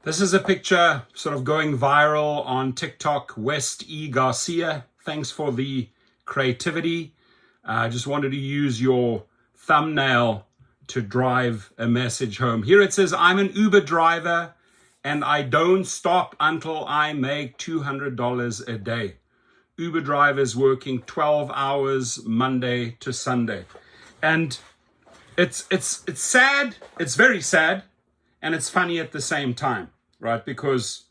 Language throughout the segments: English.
This is a picture sort of going viral on TikTok. West E. Garcia, thanks for the creativity. I just wanted to use your thumbnail to drive a message home. Here it says, I'm an Uber driver and I don't stop until I make $200 a day. Uber drivers working 12 hours Monday to Sunday. And it's sad, it's very sad, and it's funny at the same time, right? Because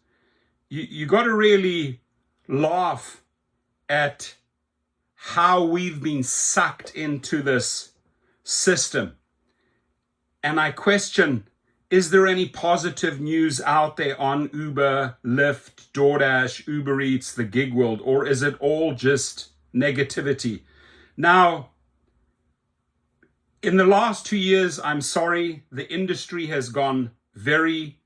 you got to really laugh at how we've been sucked into this system. And I question, is there any positive news out there on Uber, Lyft, DoorDash, Uber Eats, the gig world, or is it all just negativity? Now, in the last 2 years, I'm sorry, the industry has gone very,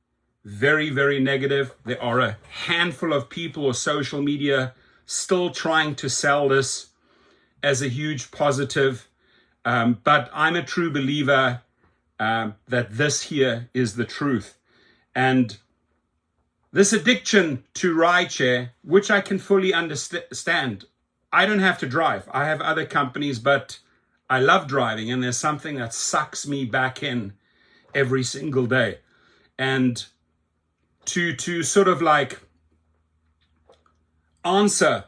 very, very negative. There are a handful of people or social media still trying to sell this as a huge positive. But I'm a true believer that this here is the truth. And this addiction to rideshare, which I can fully understand. I don't have to drive. I have other companies, but I love driving, and there's something that sucks me back in every single day. And to sort of like answer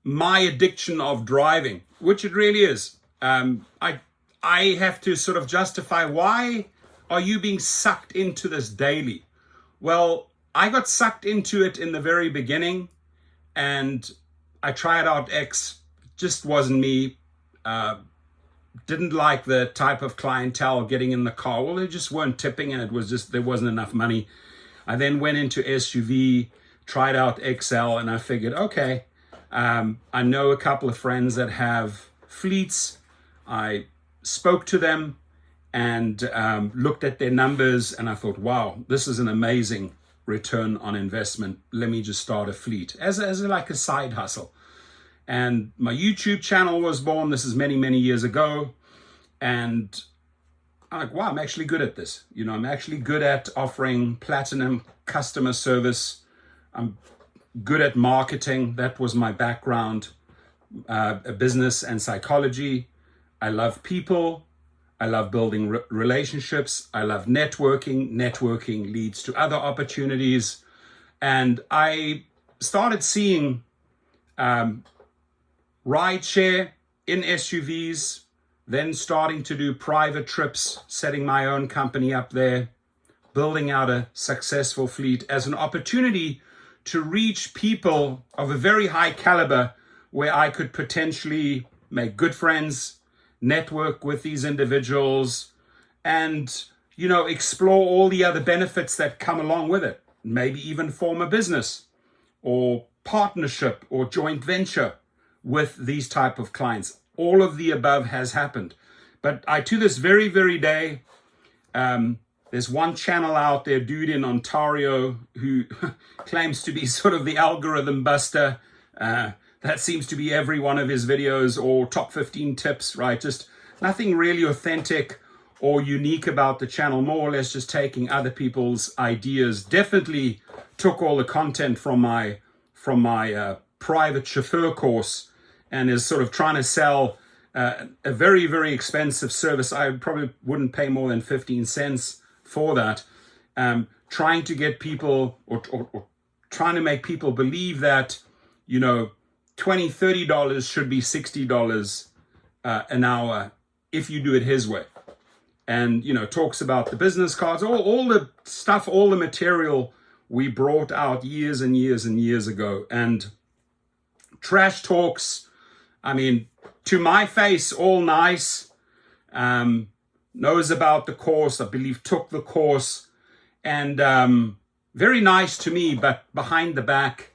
my addiction of driving, which it really is, I have to sort of justify, why are you being sucked into this daily? Well, I got sucked into it in the very beginning, and I tried out X, just wasn't me. Didn't like the type of clientele getting in the car. Well, they just weren't tipping, and it was just, there wasn't enough money. I then went into SUV, tried out XL, and I figured, okay, I know a couple of friends that have fleets. I spoke to them and looked at their numbers, and I thought, wow, this is an amazing return on investment. Let me just start a fleet as like a side hustle. And my YouTube channel was born. This is many, many years ago. And I'm like, wow, I'm actually good at this. You know, I'm actually good at offering platinum customer service. I'm good at marketing. That was my background, business and psychology. I love people. I love building relationships. I love networking. Networking leads to other opportunities. And I started seeing rideshare in SUVs, then starting to do private trips, setting my own company up there, building out a successful fleet as an opportunity to reach people of a very high caliber where I could potentially make good friends, network with these individuals, and, you know, explore all the other benefits that come along with it. Maybe even form a business or partnership or joint venture with these type of clients. All of the above has happened. But to this very, very day, there's one channel out there, dude in Ontario, who claims to be sort of the algorithm buster. That seems to be every one of his videos, or top 15 tips, right? Just nothing really authentic or unique about the channel, more or less just taking other people's ideas. Definitely took all the content from my private chauffeur course, and is sort of trying to sell a very, very expensive service. I probably wouldn't pay more than 15 cents for that. Trying to get people, or trying to make people believe that, you know, $20, $30 should be $60 an hour if you do it his way. And, you know, talks about the business cards, all the stuff, all the material we brought out years and years and years ago. And trash talks, I mean, to my face, all nice, knows about the course, I believe took the course, and very nice to me, but behind the back,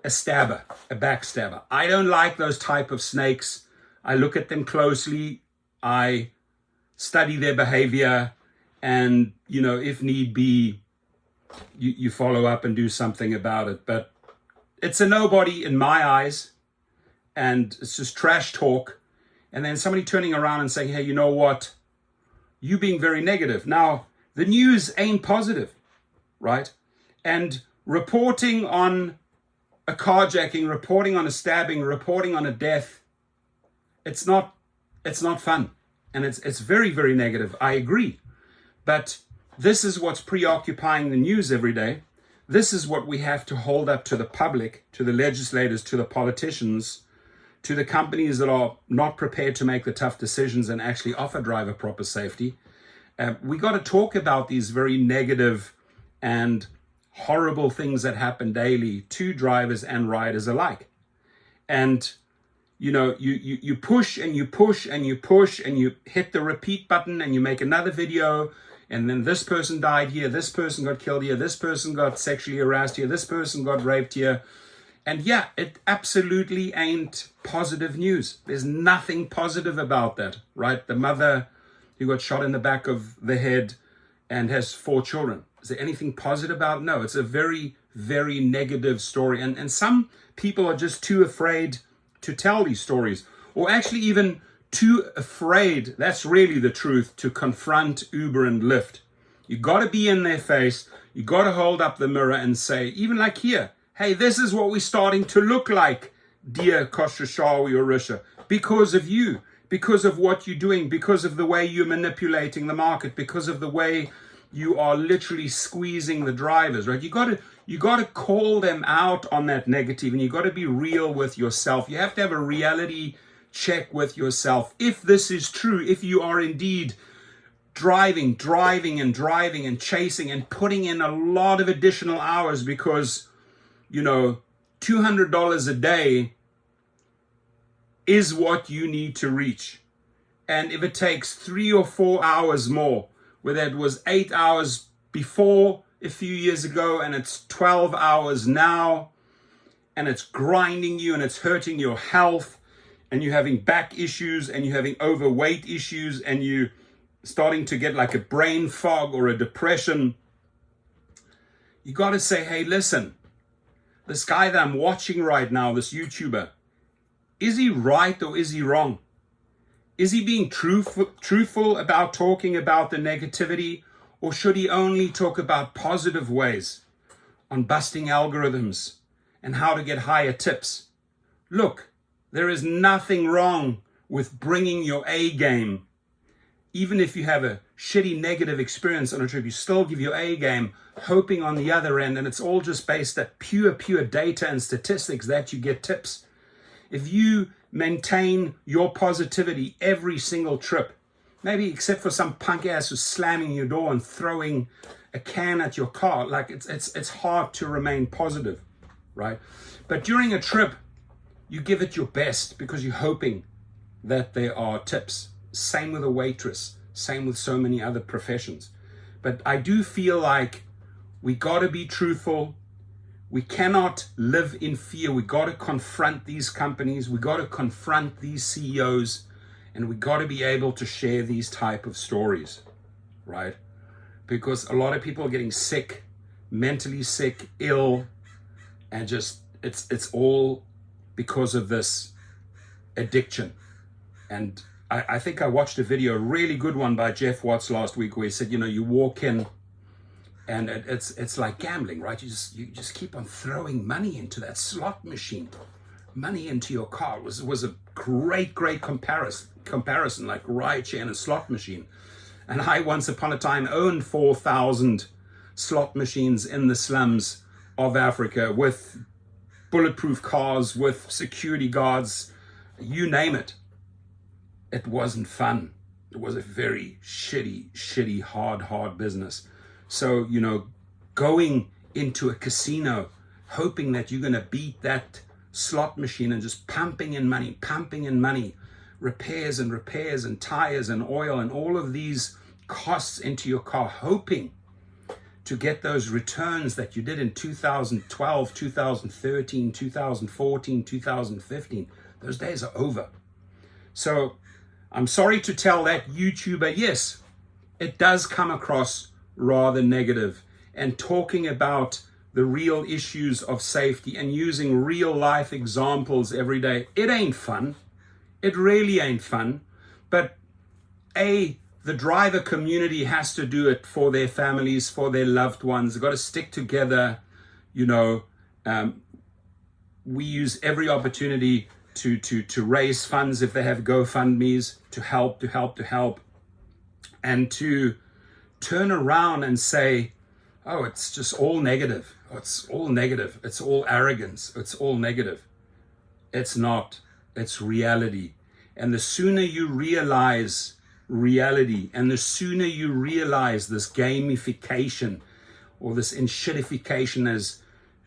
a stabber, a backstabber. I don't like those type of snakes. I look at them closely, I study their behavior, and, you know, if need be, you follow up and do something about it. But it's a nobody in my eyes. And it's just trash talk. And then somebody turning around and saying, hey, you know what? You being very negative. Now, the news ain't positive, right? And reporting on a carjacking, reporting on a stabbing, reporting on a death, it's not fun. And it's very, very negative. I agree. But this is what's preoccupying the news every day. This is what we have to hold up to the public, to the legislators, to the politicians, to the companies that are not prepared to make the tough decisions and actually offer driver proper safety. We got to talk about these very negative and horrible things that happen daily to drivers and riders alike. And you push and you push and you push and you hit the repeat button and you make another video, and then this person died here, this person got killed here, this person got sexually harassed here, this person got raped here. And yeah, it absolutely ain't positive news. There's nothing positive about that, right? The mother who got shot in the back of the head and has 4 children. Is there anything positive about it? No, it's a very, very negative story. And some people are just too afraid to tell these stories, or actually even too afraid, that's really the truth, to confront Uber and Lyft. You got to be in their face. You got to hold up the mirror and say, even like here, hey, this is what we're starting to look like, dear Khosrowshahi or Risha, because of you, because of what you're doing, because of the way you're manipulating the market, because of the way you are literally squeezing the drivers, right? You got to call them out on that negative, and you got to be real with yourself. You have to have a reality check with yourself. If this is true, if you are indeed driving and chasing and putting in a lot of additional hours because, $200 a day is what you need to reach. And if it takes 3 or 4 hours more, whether it was 8 hours before a few years ago and it's 12 hours now, and it's grinding you and it's hurting your health, and you're having back issues and you're having overweight issues and you're starting to get like a brain fog or a depression, you got to say, hey, listen, this guy that I'm watching right now, this YouTuber, is he right or is he wrong? Is he being truthful about talking about the negativity, or should he only talk about positive ways on busting algorithms and how to get higher tips? Look, there is nothing wrong with bringing your A game. Even if you have a shitty negative experience on a trip, you still give your A game, hoping on the other end, and it's all just based on pure data and statistics that you get tips. If you maintain your positivity every single trip, maybe except for some punk ass who's slamming your door and throwing a can at your car, like it's hard to remain positive, right? But during a trip, you give it your best because you're hoping that there are tips. Same with a waitress, same with so many other professions. But I do feel like we got to be truthful. We cannot live in fear. We got to confront these companies. We got to confront these CEOs, and we got to be able to share these type of stories, right? Because a lot of people are getting sick, mentally sick, ill, and just it's all because of this addiction. And I think I watched a video, a really good one by Jeff Watts last week, where he said, you walk in and it's like gambling, right? You just keep on throwing money into that slot machine, money into your car. It was a great comparison, like Rideshare and a slot machine. And I once upon a time owned 4,000 slot machines in the slums of Africa with bulletproof cars, with security guards, you name it. It wasn't fun. It was a very shitty, hard business. So, going into a casino, hoping that you're going to beat that slot machine and just pumping in money, repairs and tires and oil and all of these costs into your car, hoping to get those returns that you did in 2012, 2013, 2014, 2015. Those days are over. So I'm sorry to tell that YouTuber, yes, it does come across rather negative, and talking about the real issues of safety and using real life examples every day. It ain't fun. It really ain't fun. But the the driver community has to do it for their families, for their loved ones. They've got to stick together. We use every opportunity to raise funds if they have GoFundMes, to help, and to turn around and say, oh, it's just all negative. Oh, it's all negative. It's all arrogance. It's all negative. It's not. It's reality. And the sooner you realize reality, and the sooner you realize this gamification or this enshittification, as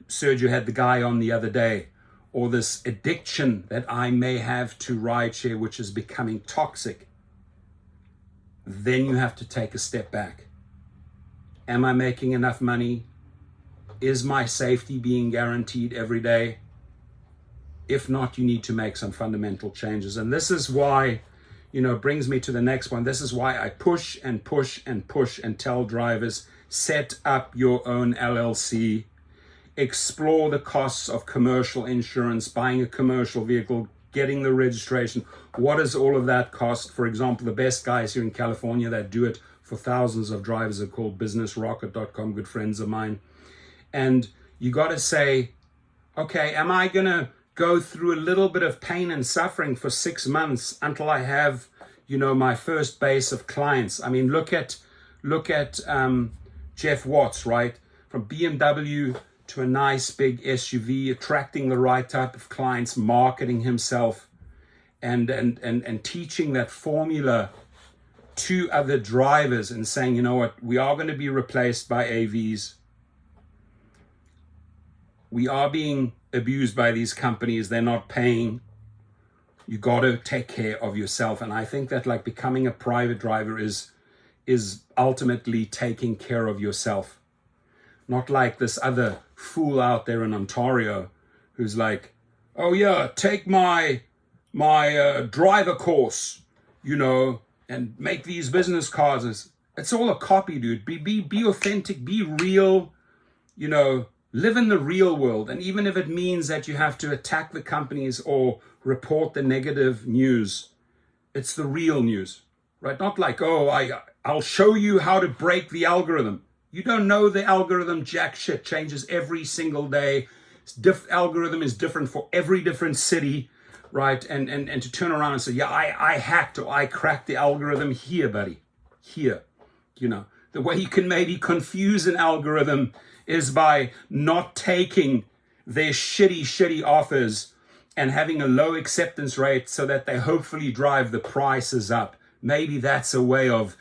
Sergio had the guy on the other day, or this addiction that I may have to rideshare, which is becoming toxic, then you have to take a step back. Am I making enough money? Is my safety being guaranteed every day? If not, you need to make some fundamental changes. And this is why, brings me to the next one. This is why I push and tell drivers, set up your own LLC, explore the costs of commercial insurance, buying a commercial vehicle, getting the registration. What does all of that cost? For example, the best guys here in California that do it for thousands of drivers are called businessrocket.com, good friends of mine. And you got to say, okay, am I going to go through a little bit of pain and suffering for 6 months until I have, my first base of clients? I mean, look at Jeff Watts, right? From BMW to a nice big SUV, attracting the right type of clients, marketing himself, and teaching that formula to other drivers and saying, you know what, we are going to be replaced by AVs. We are being abused by these companies. They're not paying. You got to take care of yourself. And I think that like becoming a private driver is ultimately taking care of yourself. Not like this other fool out there in Ontario who's like, oh yeah, take my driver course, and make these business cards. It's all a copy, dude. Be authentic, be real, live in the real world. And even if it means that you have to attack the companies or report the negative news, it's the real news, right? Not like, oh, I'll show you how to break the algorithm. You don't know the algorithm, jack shit, changes every single day. Algorithm is different for every different city, right? And to turn around and say, yeah, I hacked or I cracked the algorithm here, buddy, here. The way you can maybe confuse an algorithm is by not taking their shitty offers and having a low acceptance rate so that they hopefully drive the prices up. Maybe that's a way of,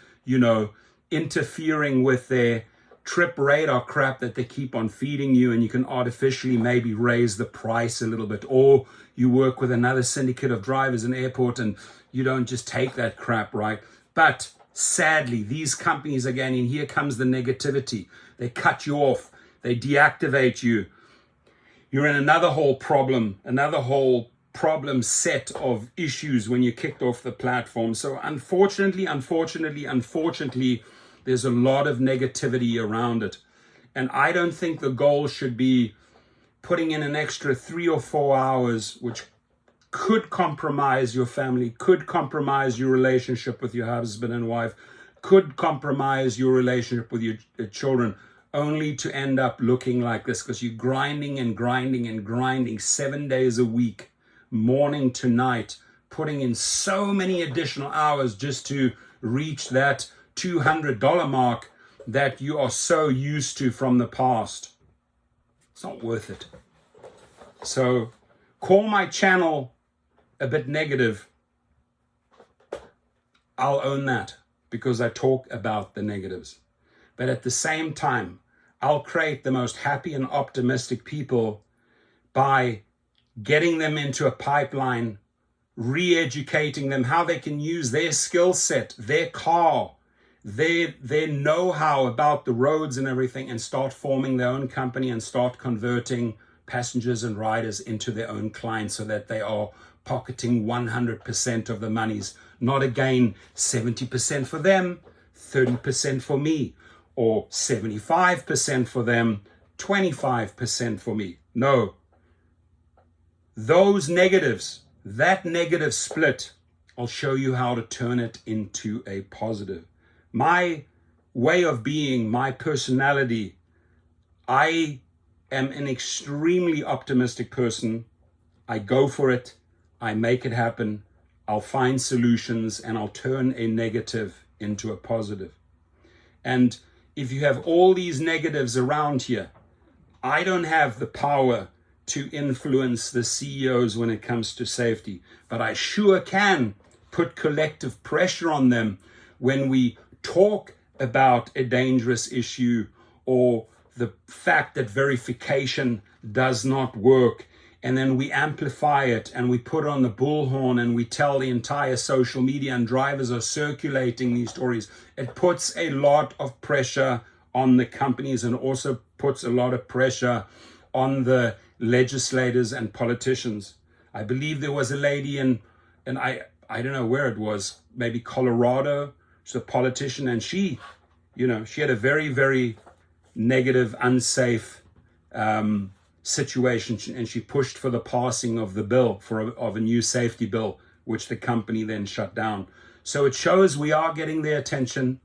interfering with their trip radar crap that they keep on feeding you, and you can artificially maybe raise the price a little bit. Or you work with another syndicate of drivers in airport and you don't just take that crap, right? But sadly, these companies, again, and here comes the negativity. They cut you off. They deactivate you. You're in another whole problem set of issues when you're kicked off the platform. So unfortunately, there's a lot of negativity around it. And I don't think the goal should be putting in an extra 3 or 4 hours, which could compromise your family, could compromise your relationship with your husband and wife, could compromise your relationship with your children, only to end up looking like this, because you're grinding 7 days a week, morning to night, putting in so many additional hours just to reach that $200 mark that you are so used to from the past. It's not worth it. So call my channel a bit negative. I'll own that because I talk about the negatives. But at the same time, I'll create the most happy and optimistic people by getting them into a pipeline, re-educating them how they can use their skill set, their car, their know-how about the roads and everything, and start forming their own company and start converting passengers and riders into their own clients so that they are pocketing 100% of the monies. Not again 70% for them, 30% for me, or 75% for them, 25% for me. No. Those negatives, that negative split I'll show you how to turn it into a positive. My way of being, my personality, I am an extremely optimistic person. I go for it. I make it happen. I'll find solutions and I'll turn a negative into a positive. And if you have all these negatives around here, I don't have the power to influence the CEOs when it comes to safety, but I sure can put collective pressure on them when we talk about a dangerous issue or the fact that verification does not work, and then we amplify it and we put on the bullhorn and we tell the entire social media, and drivers are circulating these stories. It puts a lot of pressure on the companies and also puts a lot of pressure on the legislators and politicians. I believe there was a lady and I don't know where it was, maybe Colorado. She's a politician, and she had a very, very negative, unsafe situation, and she pushed for the passing of the bill of a new safety bill, which the company then shut down. So it shows we are getting their attention.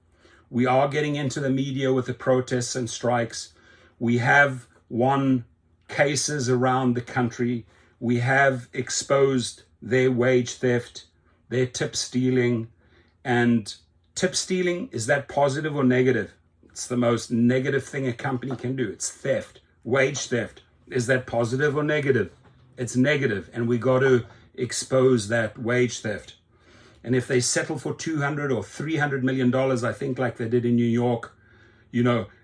We are getting into the media with the protests and strikes. We have won cases around the country. We have exposed their wage theft, their tip stealing. And tip stealing, is that positive or negative? It's the most negative thing a company can do. It's theft, wage theft. Is that positive or negative? It's negative, and we got to expose that wage theft. And if they settle for $200 or $300 million, I think like they did in New York,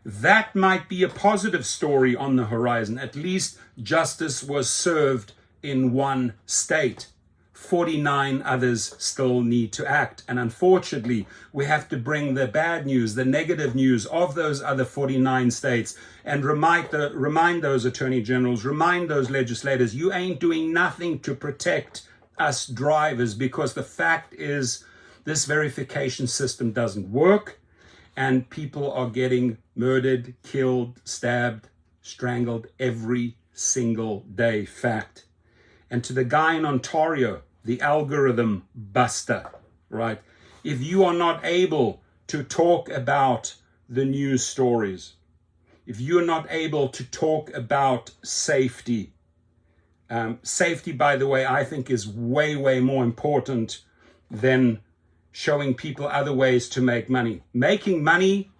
that might be a positive story on the horizon. At least justice was served in one state. 49 others still need to act. And unfortunately, we have to bring the bad news, the negative news of those other 49 states and remind those attorney generals, remind those legislators, you ain't doing nothing to protect us drivers, because the fact is this verification system doesn't work and people are getting murdered, killed, stabbed, strangled every single day. Fact. And to the guy in Ontario, the algorithm buster, right? If you are not able to talk about the news stories, if you're not able to talk about safety, safety, by the way, I think is way, way more important than showing people other ways to make money. Making money,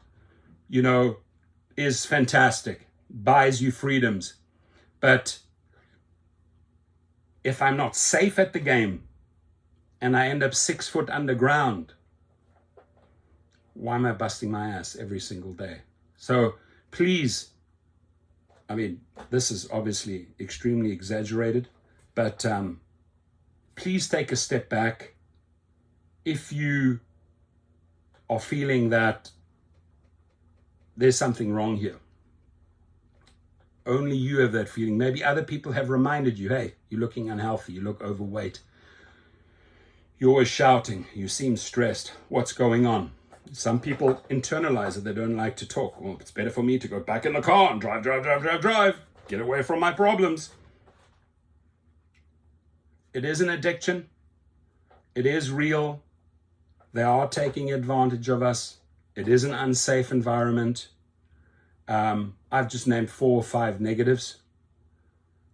is fantastic, buys you freedoms. But if I'm not safe at the game and I end up 6 foot underground, why am I busting my ass every single day? So please, this is obviously extremely exaggerated, but please take a step back. If you are feeling that there's something wrong here, only you have that feeling. Maybe other people have reminded you, hey, you're looking unhealthy, you look overweight, you're always shouting, you seem stressed, what's going on? Some people internalize it, they don't like to talk. Well, it's better for me to go back in the car and drive, get away from my problems. It is an addiction. It is real. They are taking advantage of us. It is an unsafe environment. I've just named 4 or 5 negatives.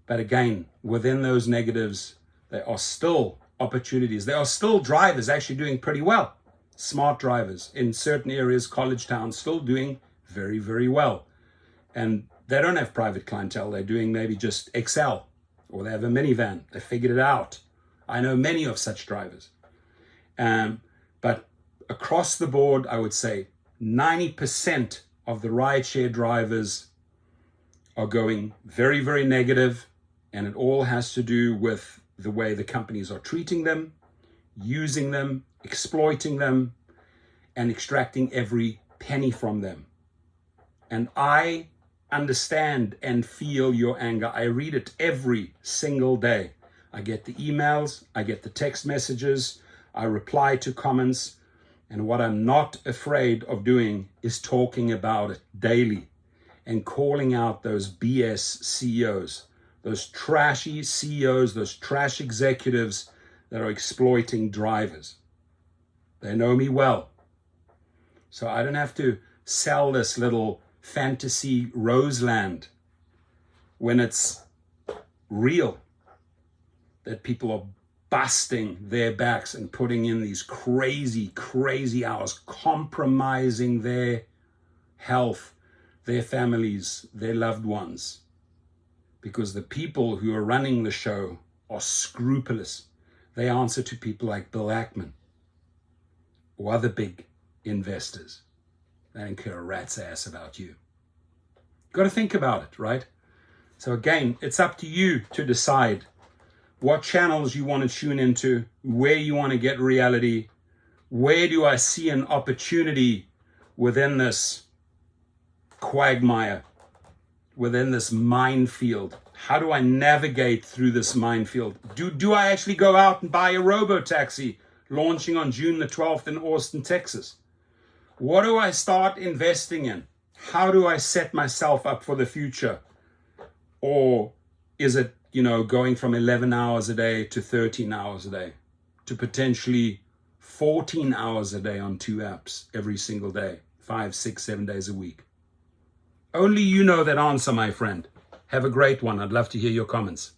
But again, within those negatives, there are still opportunities. There are still drivers actually doing pretty well. Smart drivers in certain areas, college towns, still doing very, very well. And they don't have private clientele. They're doing maybe just XL, or they have a minivan. They figured it out. I know many of such drivers. But across the board, I would say 90% of the rideshare drivers are going very, very negative, and it all has to do with the way the companies are treating them, using them, exploiting them, and extracting every penny from them. And I understand and feel your anger. I read it every single day. I get the emails, I get the text messages, I reply to comments, and what I'm not afraid of doing is talking about it daily and calling out those BS CEOs, those trashy CEOs, those trash executives that are exploiting drivers. They know me well. So I don't have to sell this little fantasy Roseland when it's real that people are busting their backs and putting in these crazy, crazy hours, compromising their health, their families, their loved ones, because the people who are running the show are scrupulous. They answer to people like Bill Ackman or other big investors. They don't care a rat's ass about you. Got to think about it, right? So again, it's up to you to decide what channels you want to tune into, where you want to get reality, where do I see an opportunity within this quagmire, within this minefield. How do I navigate through this minefield? Do I actually go out and buy a robo-taxi launching on June the 12th in Austin, Texas? What do I start investing in? How do I set myself up for the future? Or is it, going from 11 hours a day to 13 hours a day to potentially 14 hours a day on 2 apps every single day, 5, 6, 7 days a week? Only you know that answer, my friend. Have a great one. I'd love to hear your comments.